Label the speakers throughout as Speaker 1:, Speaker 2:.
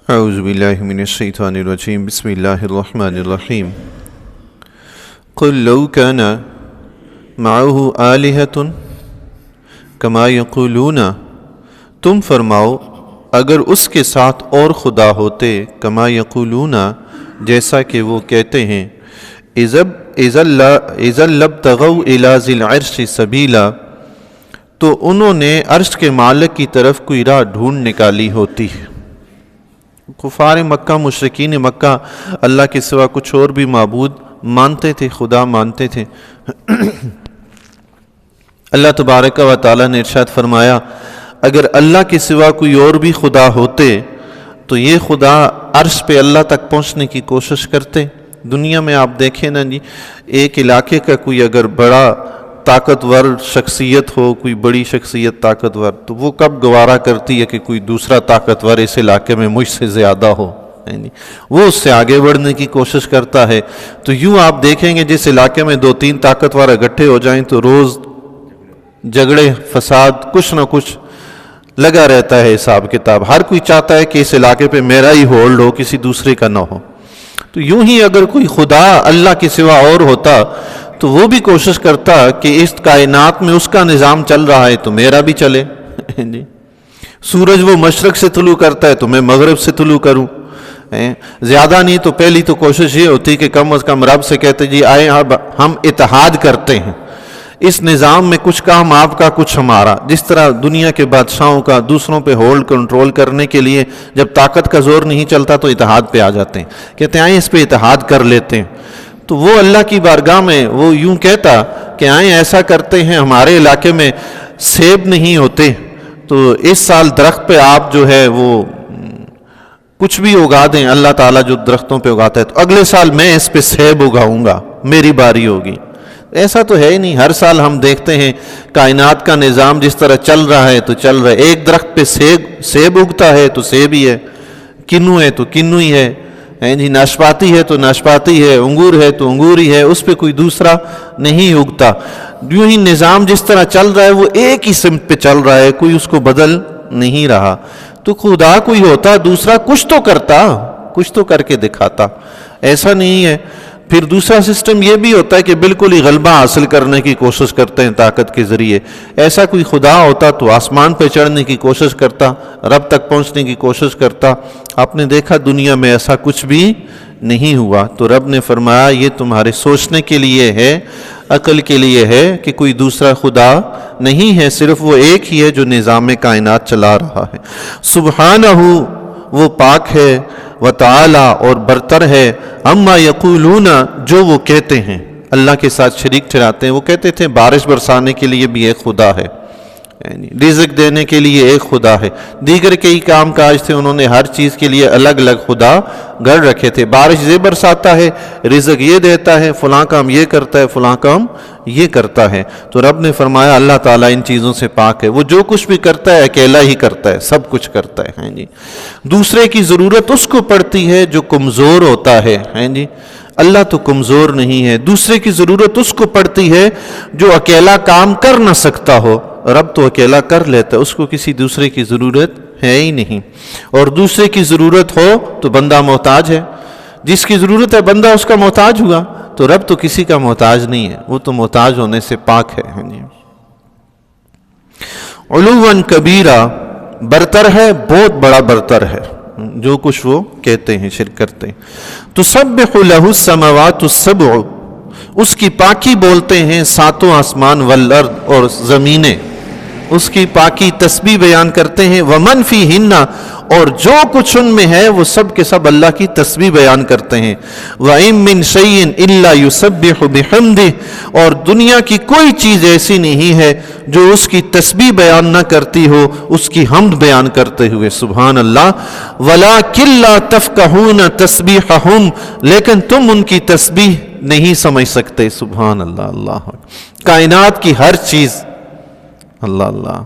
Speaker 1: اعوذ باللہ من الشیطان الرجیم بسم اللہ الرحمن الرحیم قل لو کان معه آلہۃ کما یقولون، تم فرماؤ اگر اس کے ساتھ اور خدا ہوتے، کما یقولون جیسا کہ وہ کہتے ہیں، اذا لابتغوا الی ذی العرش سبیلا، تو انہوں نے عرش کے مالک کی طرف کوئی راہ ڈھونڈ نکالی ہوتی ہے۔ کفار مکہ، مشرکین مکہ اللہ کے سوا کچھ اور بھی معبود مانتے تھے، خدا مانتے تھے۔ اللہ تبارک و تعالیٰ نے ارشاد فرمایا اگر اللہ کے سوا کوئی اور بھی خدا ہوتے تو یہ خدا عرش پہ اللہ تک پہنچنے کی کوشش کرتے۔ دنیا میں آپ دیکھیں نا جی، ایک علاقے کا کوئی اگر بڑا طاقتور شخصیت ہو، کوئی بڑی شخصیت طاقتور، تو وہ کب گوارا کرتی ہے کہ کوئی دوسرا طاقتور اس علاقے میں مجھ سے زیادہ ہو، وہ اس سے آگے بڑھنے کی کوشش کرتا ہے۔ تو یوں آپ دیکھیں گے جس علاقے میں 2-3 طاقتور اکٹھے ہو جائیں تو روز جھگڑے، فساد، کچھ نہ کچھ لگا رہتا ہے حساب کتاب۔ ہر کوئی چاہتا ہے کہ اس علاقے پہ میرا ہی ہولڈ ہو، کسی دوسرے کا نہ ہو۔ تو یوں ہی اگر کوئی خدا اللہ کے سوا اور ہوتا تو وہ بھی کوشش کرتا کہ اس کائنات میں اس کا نظام چل رہا ہے تو میرا بھی چلے۔ سورج وہ مشرق سے طلوع کرتا ہے تو میں مغرب سے طلوع کروں۔ زیادہ نہیں تو پہلی تو کوشش یہ ہوتی کہ کم از کم رب سے کہتے جی آئے ہم اتحاد کرتے ہیں، اس نظام میں کچھ کام آپ کا کچھ ہمارا۔ جس طرح دنیا کے بادشاہوں کا دوسروں پہ ہولڈ کنٹرول کرنے کے لیے جب طاقت کا زور نہیں چلتا تو اتحاد پہ آ جاتے ہیں، کہتے ہیں آئیں اس پہ اتحاد کر لیتے ہیں۔ تو وہ اللہ کی بارگاہ میں وہ یوں کہتا کہ آئیں ایسا کرتے ہیں، ہمارے علاقے میں سیب نہیں ہوتے تو اس سال درخت پہ آپ جو ہے وہ کچھ بھی اگا دیں، اللہ تعالیٰ جو درختوں پہ اگاتا ہے تو اگلے سال میں اس پہ سیب اگاؤں گا، میری باری ہوگی۔ ایسا تو ہے ہی نہیں۔ ہر سال ہم دیکھتے ہیں کائنات کا نظام جس طرح چل رہا ہے تو چل رہا ہے۔ ایک درخت پہ سیب اگتا ہے تو سیب ہی ہے، کنو ہے تو کنو ہی ہے، ناشپاتی ہے تو ناشپاتی ہے، انگور ہے تو انگور ہی ہے، اس پہ کوئی دوسرا نہیں اگتا۔ یوں ہی نظام جس طرح چل رہا ہے وہ ایک ہی سمت پہ چل رہا ہے، کوئی اس کو بدل نہیں رہا۔ تو خدا کوئی ہوتا دوسرا کچھ تو کرتا، کچھ تو کر کے دکھاتا، ایسا نہیں ہے۔ پھر دوسرا سسٹم یہ بھی ہوتا ہے کہ بالکل ہی غلبہ حاصل کرنے کی کوشش کرتے ہیں طاقت کے ذریعے۔ ایسا کوئی خدا ہوتا تو آسمان پہ چڑھنے کی کوشش کرتا، رب تک پہنچنے کی کوشش کرتا۔ آپ نے دیکھا دنیا میں ایسا کچھ بھی نہیں ہوا۔ تو رب نے فرمایا یہ تمہارے سوچنے کے لیے ہے، عقل کے لیے ہے کہ کوئی دوسرا خدا نہیں ہے، صرف وہ ایک ہی ہے جو نظام کائنات چلا رہا ہے۔ سبحانہ، وہ پاک ہے، وتعالی اور برتر ہے، اما یقولون جو وہ کہتے ہیں، اللہ کے ساتھ شریک ٹھہراتے ہیں۔ وہ کہتے تھے بارش برسانے کے لیے بھی ایک خدا ہے، رزق دینے کے لیے ایک خدا ہے، دیگر کئی کام کاج تھے، انہوں نے ہر چیز کے لیے الگ الگ خدا گڑھ رکھے تھے۔ بارش یہ برساتا ہے، رزق یہ دیتا ہے، فلاں کام یہ کرتا ہے، فلاں کام یہ کرتا ہے۔ تو رب نے فرمایا اللہ تعالیٰ ان چیزوں سے پاک ہے، وہ جو کچھ بھی کرتا ہے اکیلا ہی کرتا ہے، سب کچھ کرتا ہے۔ دوسرے کی ضرورت اس کو پڑتی ہے جو کمزور ہوتا ہے، اللہ تو کمزور نہیں ہے۔ دوسرے کی ضرورت اس کو پڑتی ہے جو اکیلا کام کر نہ سکتا ہو، رب تو اکیلا کر لیتا ہے، اس کو کسی دوسرے کی ضرورت ہے ہی نہیں۔ اور دوسرے کی ضرورت ہو تو بندہ محتاج ہے، جس کی ضرورت ہے بندہ اس کا محتاج ہوا۔ تو رب تو کسی کا محتاج نہیں ہے، وہ تو محتاج ہونے سے پاک ہے۔ علواً کبیرہ، برتر ہے، بہت بڑا برتر ہے جو کچھ وہ کہتے ہیں، شرک کرتے ہیں۔ تسبح لہ السماوات السبع، اس کی پاکی بولتے ہیں ساتوں آسمان، والارض اور زمینیں، اس کی پاکی تسبیح بیان کرتے ہیں۔ ومن فیہن، اور جو کچھ ان میں ہے وہ سب کے سب اللہ کی تسبیح بیان کرتے ہیں۔ وَإِن مِّن شَيْءٍ إِلَّا يُسَبِّحُ بِحَمْدِهِ، اور دنیا کی کوئی چیز ایسی نہیں ہے جو اس کی تسبیح بیان نہ کرتی ہو، اس کی حمد بیان کرتے ہوئے۔ سبحان اللہ۔ وَلَٰكِن لَّا تَفْقَهُونَ تَسْبِيحَهُمْ، لیکن تم ان کی تسبیح نہیں سمجھ سکتے۔ سبحان اللہ۔ اللہ کائنات کی ہر چیز، اللہ اللہ،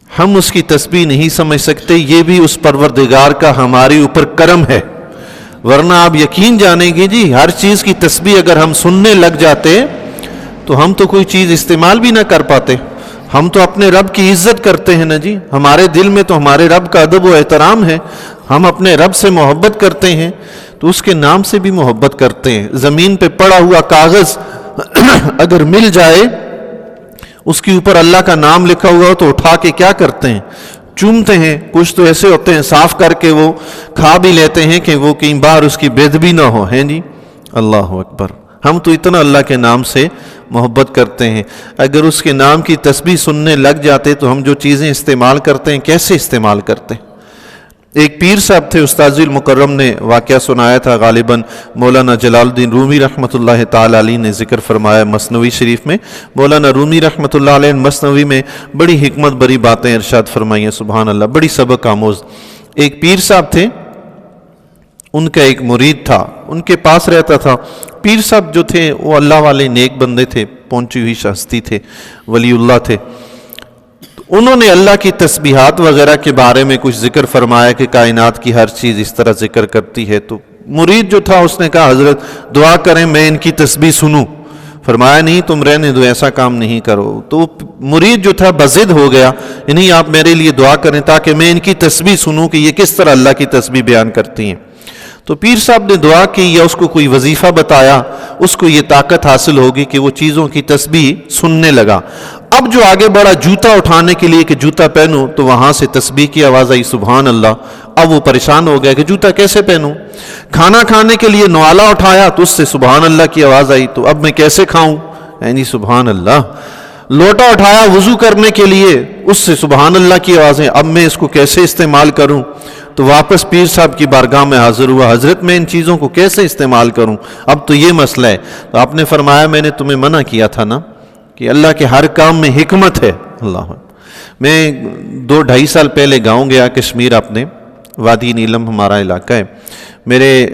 Speaker 1: ہم اس کی تسبیح نہیں سمجھ سکتے، یہ بھی اس پروردگار کا ہمارے اوپر کرم ہے، ورنہ آپ یقین جانیں گے جی ہر چیز کی تسبیح اگر ہم سننے لگ جاتے تو ہم تو کوئی چیز استعمال بھی نہ کر پاتے۔ ہم تو اپنے رب کی عزت کرتے ہیں نا جی، ہمارے دل میں تو ہمارے رب کا ادب و احترام ہے، ہم اپنے رب سے محبت کرتے ہیں تو اس کے نام سے بھی محبت کرتے ہیں۔ زمین پہ پڑا ہوا کاغذ اگر مل جائے، اس کے اوپر اللہ کا نام لکھا ہوا ہو، تو اٹھا کے کیا کرتے ہیں؟ چومتے ہیں۔ کچھ تو ایسے ہوتے ہیں صاف کر کے وہ کھا بھی لیتے ہیں کہ وہ کئی بار اس کی بےدبی نہ ہو، ہیں جی۔ اللہ اکبر، ہم تو اتنا اللہ کے نام سے محبت کرتے ہیں، اگر اس کے نام کی تسبیح سننے لگ جاتے تو ہم جو چیزیں استعمال کرتے ہیں کیسے استعمال کرتے ہیں؟ ایک پیر صاحب تھے، استاذ المکرم نے واقعہ سنایا تھا، غالباً مولانا جلال الدین رومی رحمۃ اللہ تعالی علیہ نے ذکر فرمایا مثنوی شریف میں۔ مولانا رومی رحمۃ اللہ علیہ مثنوی میں بڑی حکمت بری باتیں ارشاد فرمائی ہیں، سبحان اللہ، بڑی سبق آموز۔ ایک پیر صاحب تھے، ان کا ایک مرید تھا، ان کے پاس رہتا تھا۔ پیر صاحب جو تھے وہ اللہ والے نیک بندے تھے، پہنچی ہوئی ہستی تھے، ولی اللہ تھے۔ انہوں نے اللہ کی تسبیحات وغیرہ کے بارے میں کچھ ذکر فرمایا کہ کائنات کی ہر چیز اس طرح ذکر کرتی ہے، تو مرید جو تھا اس نے کہا حضرت دعا کریں میں ان کی تسبیح سنوں۔ فرمایا نہیں، تم رہنے دو، ایسا کام نہیں کرو۔ تو مرید جو تھا بضد ہو گیا، نہیں آپ میرے لیے دعا کریں تاکہ میں ان کی تسبیح سنوں کہ یہ کس طرح اللہ کی تسبیح بیان کرتی ہیں۔ تو پیر صاحب نے دعا کی یا اس کو کوئی وظیفہ بتایا، اس کو یہ طاقت حاصل ہوگی کہ وہ چیزوں کی تسبیح سننے لگا۔ اب جو آگے بڑھا جوتا اٹھانے کے لیے کہ جوتا پہنوں، تو وہاں سے تسبیح کی آواز آئی، سبحان اللہ۔ اب وہ پریشان ہو گیا کہ جوتا کیسے پہنوں۔ کھانا کھانے کے لیے نوالا اٹھایا تو اس سے سبحان اللہ کی آواز آئی، تو اب میں کیسے کھاؤں؟ یعنی سبحان اللہ۔ لوٹا اٹھایا وضو کرنے کے لیے، اس سے سبحان اللہ کی آوازیں، اب میں اس کو کیسے استعمال کروں؟ تو واپس پیر صاحب کی بارگاہ میں حاضر ہوا، حضرت میں ان چیزوں کو کیسے استعمال کروں؟ اب تو یہ مسئلہ ہے۔ تو آپ نے فرمایا میں نے تمہیں منع کیا تھا نا کہ اللہ کے ہر کام میں حکمت ہے۔ اللہ، میں 2-2.5 سال پہلے گاؤں گیا کشمیر، اپنے وادی نیلم ہمارا علاقہ ہے، میرے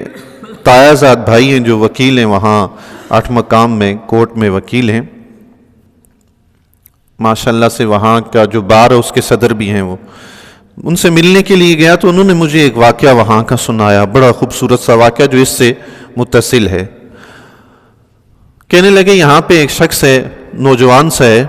Speaker 1: تایا زاد بھائی ہیں جو وکیل ہیں، وہاں 8 مقام میں کورٹ میں وکیل ہیں، ماشاءاللہ سے وہاں کا جو بار ہے اس کے صدر بھی ہیں۔ وہ ان سے ملنے کے لیے گیا تو انہوں نے مجھے ایک واقعہ وہاں کا سنایا، بڑا خوبصورت سا واقعہ جو اس سے متصل ہے۔ کہنے لگے یہاں پہ ایک شخص ہے، نوجوان سا ہے،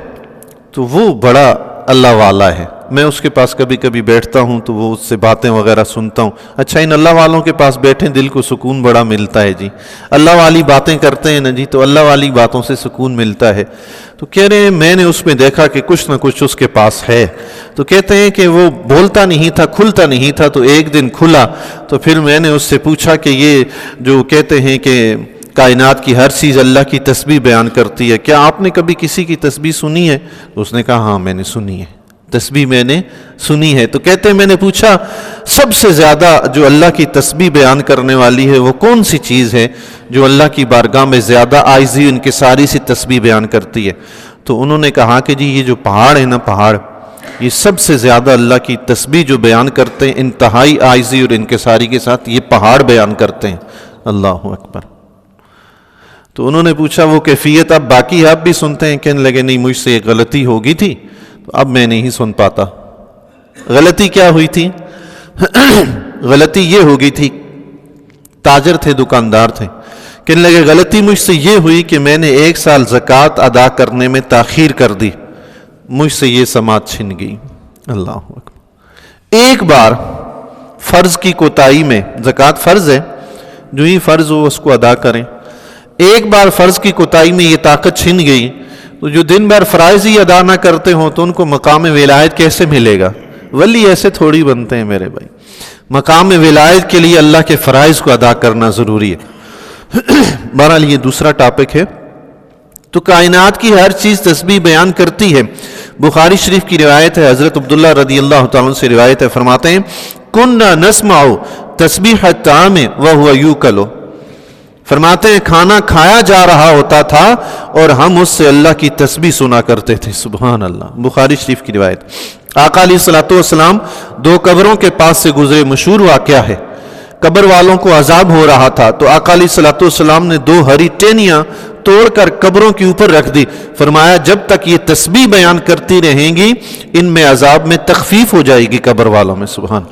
Speaker 1: تو وہ بڑا اللہ والا ہے، میں اس کے پاس کبھی کبھی بیٹھتا ہوں تو وہ اس سے باتیں وغیرہ سنتا ہوں۔ اچھا، ان اللہ والوں کے پاس بیٹھیں دل کو سکون بڑا ملتا ہے جی، اللہ والی باتیں کرتے ہیں نا جی، تو اللہ والی باتوں سے سکون ملتا ہے۔ تو کہہ رہے ہیں میں نے اس میں دیکھا کہ کچھ نہ کچھ اس کے پاس ہے، تو کہتے ہیں کہ وہ بولتا نہیں تھا، کھلتا نہیں تھا، تو ایک دن کھلا، تو پھر میں نے اس سے پوچھا کہ یہ جو کہتے ہیں کہ کائنات کی ہر چیز اللہ کی تسبیح بیان کرتی ہے، کیا آپ نے کبھی کسی کی تسبیح سنی ہے؟ تو اس نے کہا ہاں میں نے سنی ہے، تسبیح میں نے سنی ہے۔ تو کہتے ہیں میں نے پوچھا سب سے زیادہ جو اللہ کی تسبیح بیان کرنے والی ہے وہ کون سی چیز ہے جو اللہ کی بارگاہ میں زیادہ عاجزی انکساری سے تسبیح بیان کرتی ہے؟ تو انہوں نے کہا کہ جی یہ جو پہاڑ ہے نا، پہاڑ، یہ سب سے زیادہ اللہ کی تسبیح جو بیان کرتے ہیں انتہائی عاجزی اور انکساری کے ساتھ، یہ پہاڑ بیان کرتے ہیں۔ اللہ اکبر۔ تو انہوں نے پوچھا وہ کیفیت اب باقی آپ بھی سنتے ہیں؟ کہنے لگے نہیں، مجھ سے ایک غلطی ہوگی تھی تو اب میں نہیں سن پاتا۔ غلطی کیا ہوئی تھی؟ غلطی یہ ہو گئی تھی، تاجر تھے، دکاندار تھے، کہنے لگے غلطی مجھ سے یہ ہوئی کہ میں نے 1 سال زکوٰۃ ادا کرنے میں تاخیر کر دی، مجھ سے یہ سماعت چھن گئی۔ اللہ اکبر۔ ایک بار فرض کی کوتاہی میں، زکوٰۃ فرض ہے، جو ہی فرض ہو اس کو ادا کریں، ایک بار فرض کی کوتاہی میں یہ طاقت چھن گئی تو جو دن بھر فرائض ہی ادا نہ کرتے ہوں تو ان کو مقام ولایت کیسے ملے گا؟ ولی ایسے تھوڑی بنتے ہیں میرے بھائی، مقام ولایت کے لیے اللہ کے فرائض کو ادا کرنا ضروری ہے۔ بہرحال یہ دوسرا ٹاپک ہے۔ تو کائنات کی ہر چیز تسبیح بیان کرتی ہے۔ بخاری شریف کی روایت ہے، حضرت عبداللہ رضی اللہ تعالیٰ عنہ سے روایت ہے، فرماتے ہیں کُنَّا نَسْمَعُ تَسْبِیحَ الطَّعَامِ وَهُوَ یُؤْکَلُ، فرماتے ہیں کھانا کھایا جا رہا ہوتا تھا اور ہم اس سے اللہ کی تسبیح سنا کرتے تھے۔ سبحان اللہ۔ بخاری شریف کی روایت۔ آقا علیہ الصلوۃ والسلام 2 قبروں کے پاس سے گزرے، مشہور واقعہ ہے، قبر والوں کو عذاب ہو رہا تھا تو آقا علیہ الصلوۃ والسلام نے 2 ہری ٹہنیاں توڑ کر قبروں کے اوپر رکھ دی، فرمایا جب تک یہ تسبیح بیان کرتی رہیں گی ان میں عذاب میں تخفیف ہو جائے گی قبر والوں میں۔ سبحان،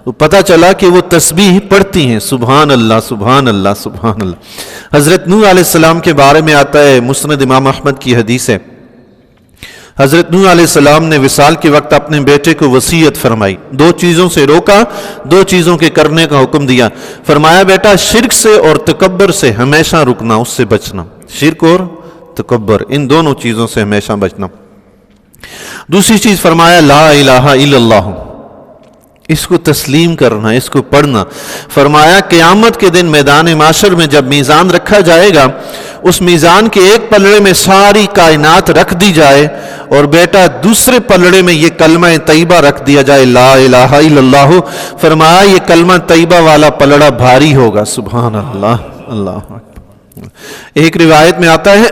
Speaker 1: تو پتہ چلا کہ وہ تسبیح پڑھتی ہیں۔ سبحان اللہ، سبحان اللہ، سبحان اللہ۔ حضرت نوح علیہ السلام کے بارے میں آتا ہے، مسند امام احمد کی حدیث ہے، حضرت نوح علیہ السلام نے وصال کے وقت اپنے بیٹے کو وصیت فرمائی، 2 چیزوں سے روکا، 2 چیزوں کے کرنے کا حکم دیا، فرمایا بیٹا شرک سے اور تکبر سے ہمیشہ رکنا، اس سے بچنا، شرک اور تکبر ان دونوں چیزوں سے ہمیشہ بچنا۔ دوسری چیز فرمایا لا الہ الا اللہ، اس کو تسلیم کرنا، اس کو پڑھنا۔ فرمایا قیامت کے دن میدان معاشر میں جب میزان رکھا جائے گا، اس میزان کے ایک پلڑے میں ساری کائنات رکھ دی جائے اور بیٹا دوسرے پلڑے میں یہ کلمہ طیبہ رکھ دیا جائے لا الہ الا اللہ، فرمایا یہ کلمہ طیبہ والا پلڑا بھاری ہوگا۔ سبحان اللہ، اللہ اکبر۔ ایک روایت میں آتا ہے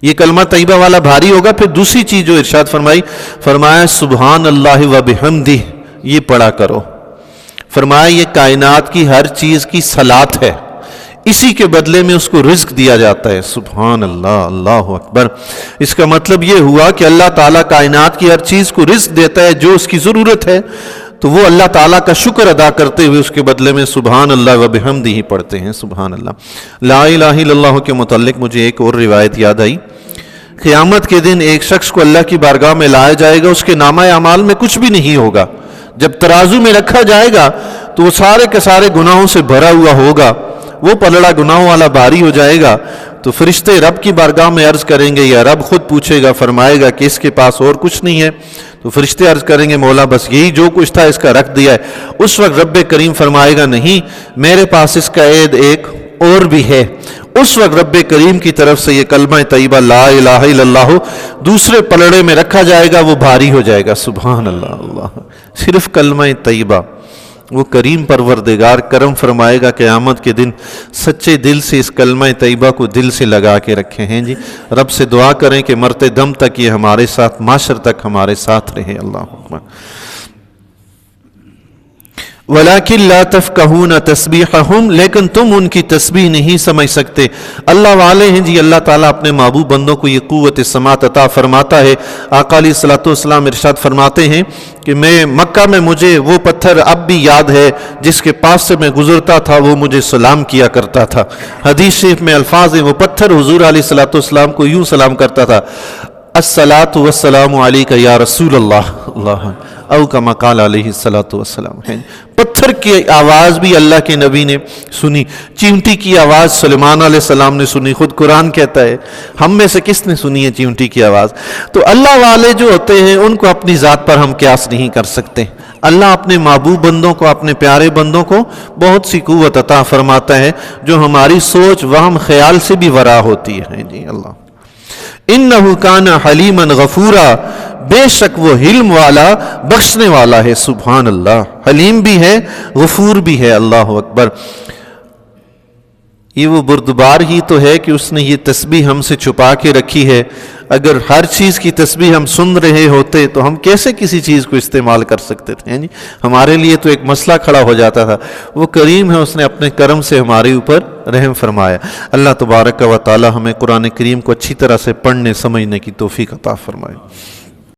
Speaker 1: یہ کلمہ طیبہ والا بھاری ہوگا۔ پھر دوسری چیز جو ارشاد فرمائی، فرمایا سبحان اللہ و بحمدہ، یہ پڑھا کرو۔ فرمایا یہ کائنات کی ہر چیز کی صلات ہے، اسی کے بدلے میں اس کو رزق دیا جاتا ہے۔ سبحان اللہ، اللہ اکبر۔ اس کا مطلب یہ ہوا کہ اللہ تعالیٰ کائنات کی ہر چیز کو رزق دیتا ہے جو اس کی ضرورت ہے، تو وہ اللہ تعالیٰ کا شکر ادا کرتے ہوئے اس کے بدلے میں سبحان اللہ و بحمدہ ہی پڑھتے ہیں۔ سبحان اللہ۔ لا الہ الا اللہ کے متعلق مجھے ایک اور روایت یاد آئی۔ قیامت کے دن ایک شخص کو اللہ کی بارگاہ میں لایا جائے گا، اس کے نامہ اعمال میں کچھ بھی نہیں ہوگا۔ جب ترازو میں رکھا جائے گا تو وہ سارے کے سارے گناہوں سے بھرا ہوا ہوگا، وہ پلڑا گناہوں والا بھاری ہو جائے گا۔ تو فرشتے رب کی بارگاہ میں عرض کریں گے، یا رب خود پوچھے گا، فرمائے گا کہ اس کے پاس اور کچھ نہیں ہے؟ تو فرشتے عرض کریں گے مولا بس یہی جو کچھ تھا اس کا رکھ دیا ہے۔ اس وقت رب کریم فرمائے گا نہیں، میرے پاس اس کا عید ایک اور بھی ہے۔ اس وقت رب کریم کی طرف سے یہ کلمہ طیبہ لا الہ الا اللہ دوسرے پلڑے میں رکھا جائے گا، وہ بھاری ہو جائے گا۔ سبحان اللہ، اللہ۔ صرف کلمہ طیبہ، وہ کریم پروردگار کرم فرمائے گا قیامت کے دن سچے دل سے اس کلمہ طیبہ کو دل سے لگا کے رکھے ہیں جی۔ رب سے دعا کریں کہ مرتے دم تک یہ ہمارے ساتھ، معاشر تک ہمارے ساتھ رہے۔ اللہ اکبر۔ وَلَكِنْ لَا تَفْقَهُونَ تَسْبِيحَهُمْ، لیکن تم ان کی تسبیح نہیں سمجھ سکتے۔ اللہ والے ہیں جی، اللہ تعالیٰ اپنے محبوب بندوں کو یہ قوت سماعت عطا فرماتا ہے۔ آقا علیہ الصلوۃ والسلام ارشاد فرماتے ہیں کہ میں مکہ میں مجھے وہ پتھر اب بھی یاد ہے جس کے پاس سے میں گزرتا تھا، وہ مجھے سلام کیا کرتا تھا۔ حدیث شریف میں الفاظ ہیں، وہ پتھر حضور علیہ الصلوۃ والسلام کو یوں سلام کرتا تھا، الصلاۃ والسلام علیک یا رسول اللہ، اللہ او کما قال علیہ الصلوۃ والسلام۔ پتھر کی آواز بھی اللہ کے نبی نے سنی، چیونٹی کی آواز سلیمان علیہ السلام نے سنی۔ خود قرآن کہتا ہے ہم میں سے کس نے سنی ہے چیونٹی کی آواز؟ تو اللہ والے جو ہوتے ہیں ان کو اپنی ذات پر ہم قیاس نہیں کر سکتے۔ اللہ اپنے محبوب بندوں کو، اپنے پیارے بندوں کو بہت سی قوت عطا فرماتا ہے جو ہماری سوچ وہم خیال سے بھی ورا ہوتی ہے جی۔ اللہ انہ کان حلیما غفورا، بے شک وہ حلم والا، بخشنے والا ہے۔ سبحان اللہ، حلیم بھی ہے، غفور بھی ہے۔ اللہ اکبر۔ یہ وہ بردبار ہی تو ہے کہ اس نے یہ تسبیح ہم سے چھپا کے رکھی ہے۔ اگر ہر چیز کی تسبیح ہم سن رہے ہوتے تو ہم کیسے کسی چیز کو استعمال کر سکتے تھے؟ یعنی ہمارے لیے تو ایک مسئلہ کھڑا ہو جاتا تھا۔ وہ کریم ہے، اس نے اپنے کرم سے ہمارے اوپر رحم فرمایا۔ اللہ تبارک و تعالی ہمیں قرآن کریم کو اچھی طرح سے پڑھنے سمجھنے کی توفیق عطا فرمائے۔